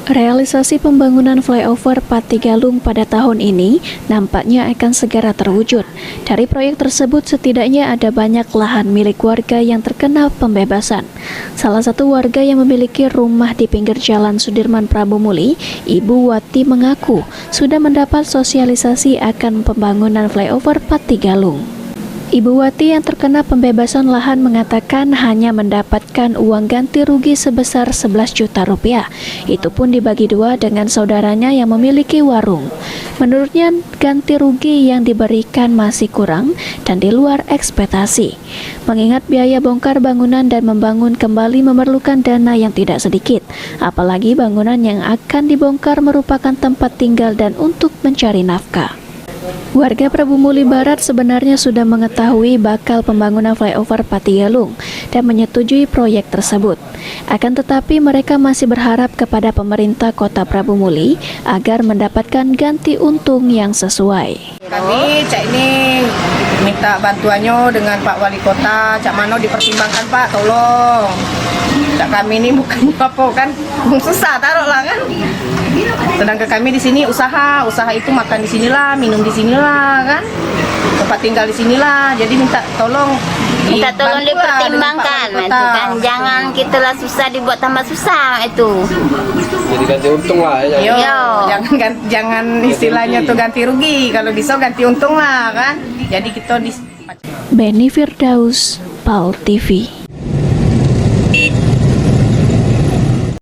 Realisasi pembangunan flyover Patigalung pada tahun ini nampaknya akan segera terwujud. Dari proyek tersebut setidaknya ada banyak lahan milik warga yang terkena pembebasan. Salah satu warga yang memiliki rumah di pinggir Jalan Sudirman Prabumuli, Ibu Wati mengaku sudah mendapat sosialisasi akan pembangunan flyover Patigalung. Ibu Wati yang terkena pembebasan lahan mengatakan hanya mendapatkan uang ganti rugi sebesar 11 juta rupiah. Itu pun dibagi dua dengan saudaranya yang memiliki warung. Menurutnya ganti rugi yang diberikan masih kurang dan di luar ekspektasi. Mengingat biaya bongkar bangunan dan membangun kembali memerlukan dana yang tidak sedikit. Apalagi bangunan yang akan dibongkar merupakan tempat tinggal dan untuk mencari nafkah. Warga Prabumuli Barat sebenarnya sudah mengetahui bakal pembangunan flyover Patigalung dan menyetujui proyek tersebut. Akan tetapi mereka masih berharap kepada pemerintah Kota Prabumuli agar mendapatkan ganti untung yang sesuai. Kami Cak ini minta bantuannya dengan Pak Wali Kota, Cak Mano dipertimbangkan Pak, tolong. Cak kami ini bukan apa kan, susah taruhlah kan. Sedangkan kami di sini usaha itu makan di sinilah, minum di sinilah kan, tempat tinggal di sinilah. Jadi minta tolong dipertimbangkan itu kan, jangan kita lah susah dibuat tambah susah itu. Jadi ganti untung lah ya. Jangan istilahnya tuh ganti rugi, kalau bisa ganti untung lah kan. Jadi kita Beni Firdaus, PAL TV.